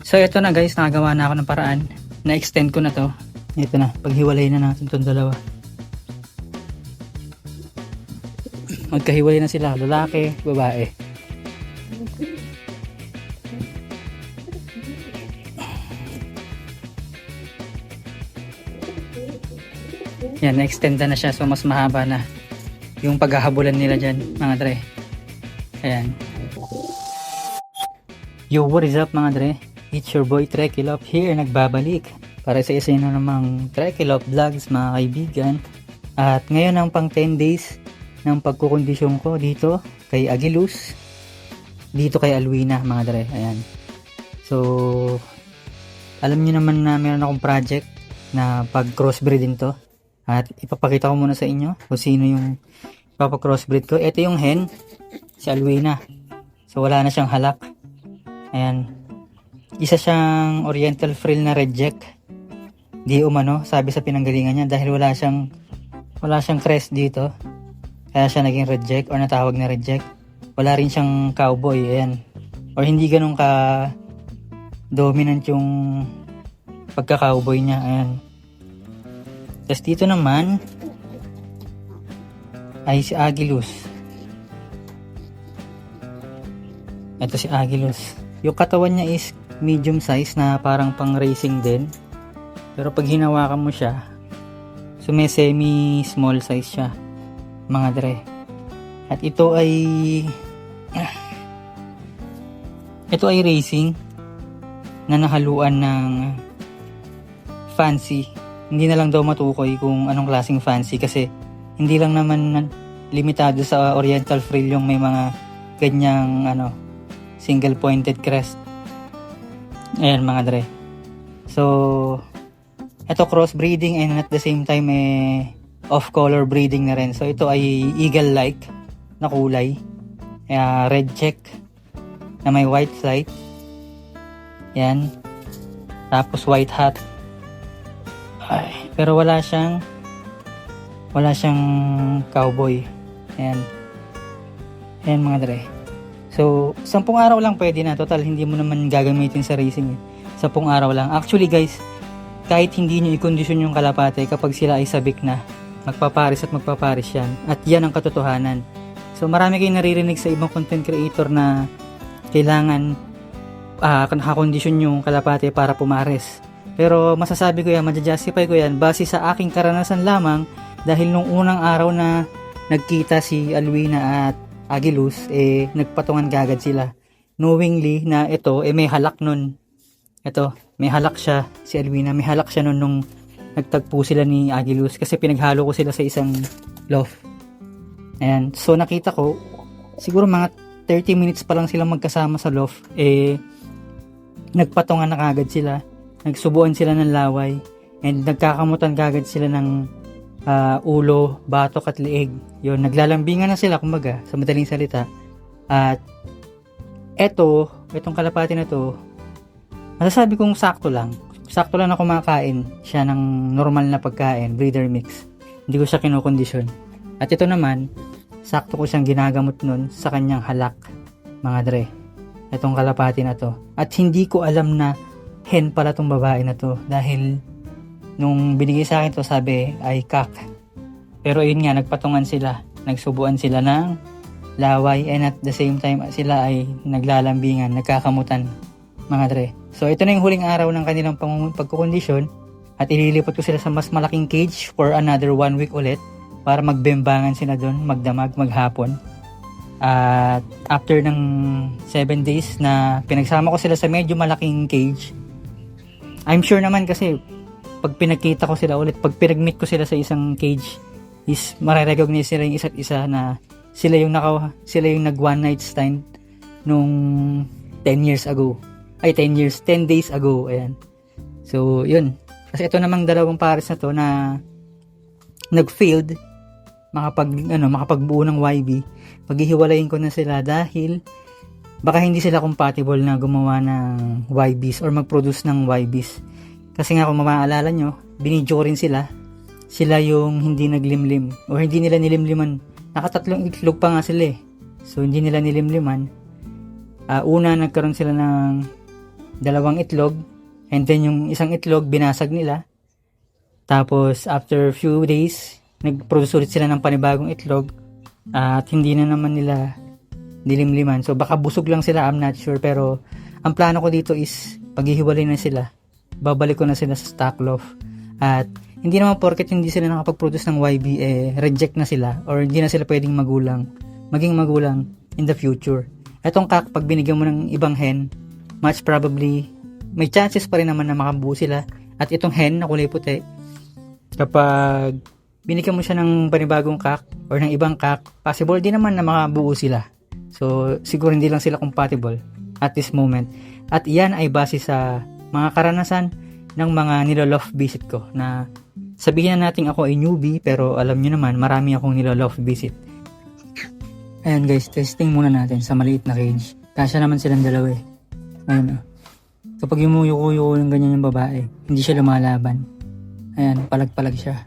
So ito na guys, nakagawa na ako ng paraan. Na-extend ko na to. Ito na, paghiwalay na natin itong dalawa. Magkahiwalay na sila, lalaki, babae. Yan, na-extend na siya, so mas mahaba na yung paghahabulan nila dyan, mga dre. Ayan. Yo, what is up mga dre? It's your boy Trekilop here, nagbabalik para sa isa na namang Trekilop vlogs mga kaibigan. At ngayon ang pang 10 days ng pagkukondisyon ko dito kay Agilus, dito kay Alwina mga dre. Ayan. So, alam niyo naman na meron akong project na pag crossbreeding to. At ipapakita ko muna sa inyo kung sino yung ipapakrossbreed ko. Ito yung hen, si Alwina. So wala na siyang halak. Ayan. Isa siyang oriental frill na reject. Di umano, sabi sa pinanggalingan niya, dahil wala siyang crest dito. Kaya siya naging reject or natawag na reject. Wala rin siyang cowboy. Ayan. Or hindi ganun ka dominant yung pagka-cowboy niya. Ayan. Tapos dito naman ay si Agilus. Ito si Agilus. Yung katawan niya is medium size na parang pang racing din. Pero pag hinawakan mo siya, so may semi small size siya, mga dre. At ito ay racing na nahaluan ng fancy. Hindi na lang daw matukoy kung anong klaseng fancy kasi hindi lang naman limitado sa oriental frill yung may mga ganyang single pointed crest. Ayan mga dre. So ito crossbreeding and at the same time off color breeding na rin. So ito ay eagle like na kulay. Red check na may white flight. Yan. Tapos white hat. Ay, pero wala siyang cowboy. Ayan. Ayan mga dre. So 10 araw lang pwede na. Total hindi mo naman gagamitin sa racing. 10 araw lang. Actually guys, kahit hindi nyo i-kondisyon yung kalapate, kapag sila ay sabik na, magpaparis at magpaparis yan. At yan ang katotohanan. So marami kayong naririnig sa ibang content creator na kailangan nakakondisyon yung kalapate para pumares. Pero masasabi ko yan, maja-justify ko yan base sa aking karanasan lamang, dahil nung unang araw na nagkita si Alwina at Agilus, nagpatungan kagad sila. Knowingly na ito, may halak nun. Ito, may halak siya, si Alwina, may halak siya nun nung nagtagpo sila ni Agilus kasi pinaghalo ko sila sa isang loft. Ayan, so nakita ko, siguro mga 30 minutes pa lang silang magkasama sa loft, nagpatungan na kagad sila. Nagsubuan sila ng laway and nagkakamutan kagad sila ng ulo, batok at leeg. Yun, naglalambingan na sila kumbaga sa madaling salita. At itong kalapati na to, masasabi kong sakto lang na kumakain siya ng normal na pagkain, breeder mix. Hindi ko siya kinokondisyon. At ito naman, sakto ko siyang ginagamot nun sa kanyang halak, mga dre. Itong kalapati na to. At hindi ko alam na hen pala tong babae na to, dahil nung binigay sa akin to sabi ay kak. Pero ayun nga, nagpatungan sila, nagsubuan sila ng laway and at the same time sila ay naglalambingan, nagkakamutan, mga dre. So ito na yung huling araw ng kanilang pagkukondisyon at ililipat ko sila sa mas malaking cage for another 1 week ulit para magbembangan sila doon, magdamag, maghapon. At after ng 7 days na pinagsama ko sila sa medyo malaking cage, I'm sure naman kasi pag pinakita ko sila ulit, pag pinag-meet ko sila sa isang cage, is marirecognize sila yung isa't isa na sila yung nag one night stand nung 10 years ago. Ay 10 days ago. Ayan. So yun. Kasi ito namang dalawang pares na to na nag-failed makapagbuo ng YB. Paghihiwalayin ko na sila dahil baka hindi sila compatible na gumawa ng YBs or mag-produce ng YBs. Kasi nga kung maaalala nyo, binidyo rin sila. Sila yung hindi naglimlim o hindi nila nilimliman. Nakatatlong itlog pa nga sila So hindi nila nilimliman. Una nagkaroon sila ng 2 itlog, and then yung isang itlog binasag nila. Tapos after few days, nag-produce ulit sila ng panibagong itlog, at hindi na naman nila nilimliman. So baka busog lang sila, I'm not sure, pero ang plano ko dito is paghihiwalay na sila, babalik ko na sila sa stock loft. At hindi naman porket hindi sila nakapag-produce ng YB, reject na sila or hindi na sila pwedeng maging magulang in the future. Etong kak, pag binigyan mo ng ibang hen, much probably may chances pa rin naman na makabuo sila. At itong hen na kulay puti, kapag binigyan mo siya ng panibagong kak or ng ibang kak, possible din naman na makabuo sila. So siguro hindi lang sila compatible at this moment. At iyan ay base sa mga karanasan ng mga niloloft visit ko, na sabihin na natin ako ay newbie, pero alam nyo naman marami akong niloloft visit. Ayan guys, testing muna natin sa maliit na cage. Kasya naman silang dalawa eh. Ayan o. Kapag yumuyuko-yuko ng ganyan yung babae, hindi siya lumalaban. Ayan, palag-palag siya.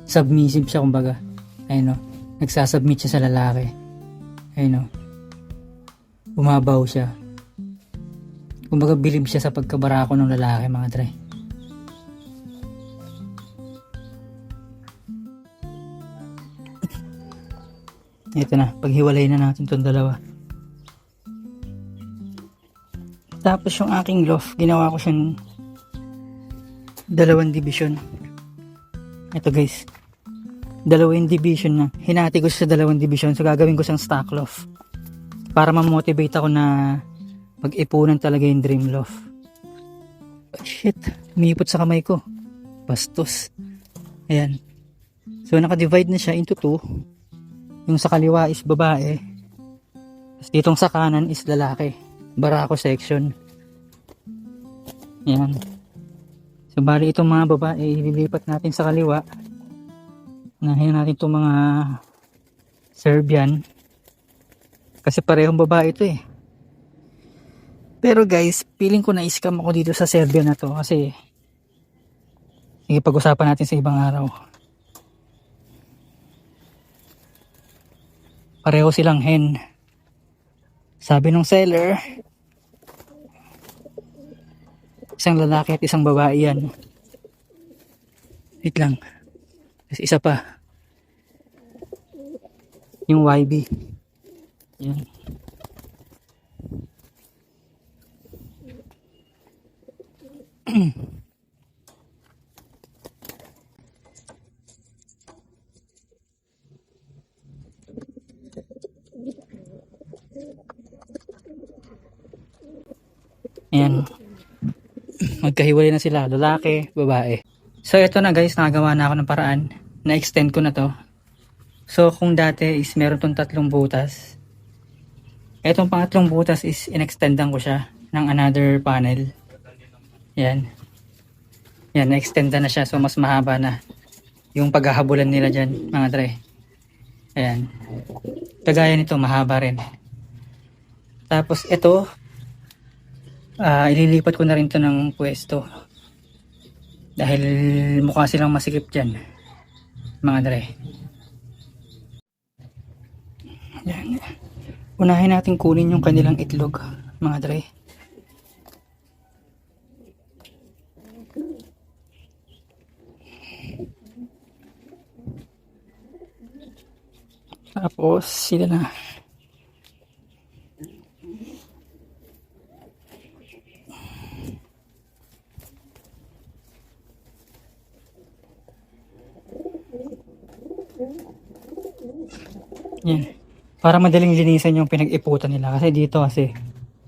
Submissive siya kumbaga. Ayan o. Nagsasubmit siya sa lalaki. Ayan o. Bumabaw siya. Kumbaga bilib siya sa pagkabarako ng lalaki, mga tre. Ito na, paghiwalay na natin itong dalawa. Tapos yung aking loft, ginawa ko siyang 2 division. Ito guys, 2 division na. Hinati ko siya sa 2 division, so gagawin ko siyang stock loft para ma-motivate ako na pag-ipunan talaga yung dream loft. Oh, shit, umipot sa kamay ko. Bastos. Ayan. So naka-divide na siya into 2. Yung sa kaliwa is babae. Tapos ditong sa kanan is lalaki. Barako section. Yan. So bali itong mga babae ililipat natin sa kaliwa. Unahin natin itong mga Serbian. Kasi parehong babae ito eh. Pero guys, feeling ko na-scam ako dito sa Serbian na to. Kasi sige, pag-usapan natin sa ibang araw. Pareho silang hen. Sabi nung seller, isang lalaki at isang babae yan. Wait lang. Tapos isa pa. Yung YB. Yan. Ayan. Magkahiwalay na sila. Lalaki, babae. So, ito na guys. Nakagawa na ako ng paraan. Na-extend ko na to. So, kung dati is meron tong 3 butas. Etong pangatlong butas is in-extendan ko siya ng another panel. Yan. Yan, na-extendan na siya. So, mas mahaba na yung paghahabulan nila dyan, mga dre. Ayan. Kagaya nito, mahaba rin. Tapos, ito, ililipat ko na rin to ng pwesto dahil mukha silang masikip dyan, mga dre. Yan. Unahin natin kunin yung kanilang itlog, mga dre. Tapos sila na. Yan. Para madaling linisan yung pinag-iputan nila. Kasi dito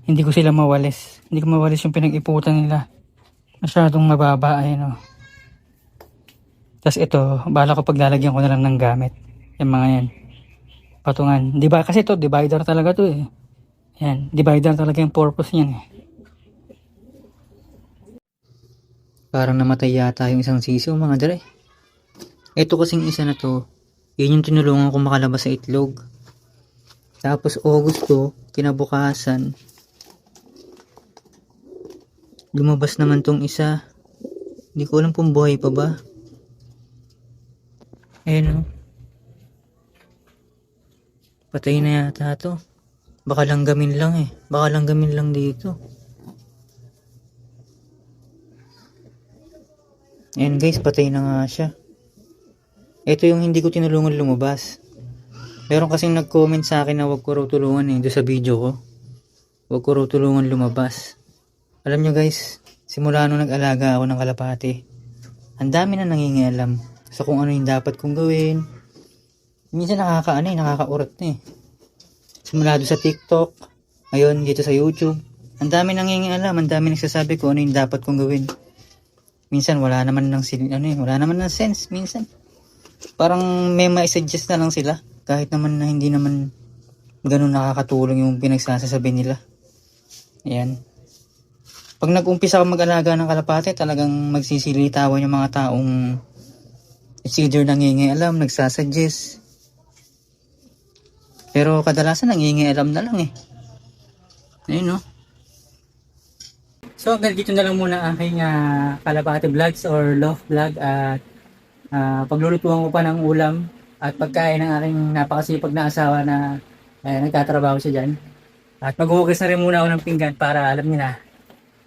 hindi ko sila mawalis. Hindi ko mawalis yung pinag-iputan nila. Masyadong mababa. Ayun o. Tapos ito, bala ko paglalagyan ko na lang ng gamit. Yung mga yan. Patungan. Diba? Kasi ito, divider talaga to eh. Yan. Divider talaga yung purpose niyan eh. Parang namatay yata yung isang sisiw, mga dre. Ito kasing isa na to, yun yung tinulungan ko makalabas sa itlog. Tapos Agosto, kinabukasan, lumabas naman tong isa. Hindi ko alam kung buhay pa ba. Ayun o. Patay na yata to. Baka langgamin lang eh. Baka langgamin lang dito. Ayan guys, patay na nga siya. Ito yung hindi ko tinulungan lumabas. Meron kasing nag-comment sa akin na wag ko raw tulungan doon sa video ko. Wag ko raw tulungan lumabas. Alam nyo guys, simula nung nag-alaga ako ng kalapati, ang dami na nangingialam sa kung ano yung dapat kong gawin. Minsan nakakaurat na eh. Simula doon sa TikTok, ngayon dito sa YouTube, ang dami nangingialam, ang dami nagsasabi ko ano yung dapat kong gawin. Minsan wala naman wala naman ng sense minsan. Parang may ma-suggest na lang sila kahit naman na hindi naman ganun nakakatulong yung pinagsasabi nila. Ayan. Pag nag-umpisa ka mag-alaga ng kalapate, talagang magsisilitawan yung mga taong it's either nangingialam, nagsasuggest. Pero kadalasan nangingialam na lang eh. Ayun no. So hanggang dito na lang muna ang aking kalapate vlogs or love vlog at paglulutuan ko pa ng ulam at pagkain ng aking napakasipag na asawa na nagtatrabaho siya dyan. At maghuhugas na rin muna ako ng pinggan para alam niyo na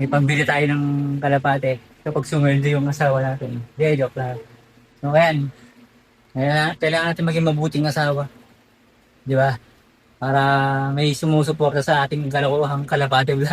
may pambili tayo ng kalapate kapag sumweldo yung asawa natin. Di, joke lang. So ayan, kailangan natin maging mabuting asawa. Di ba? Para may sumusuporta sa ating kalokohang kalapate vlog.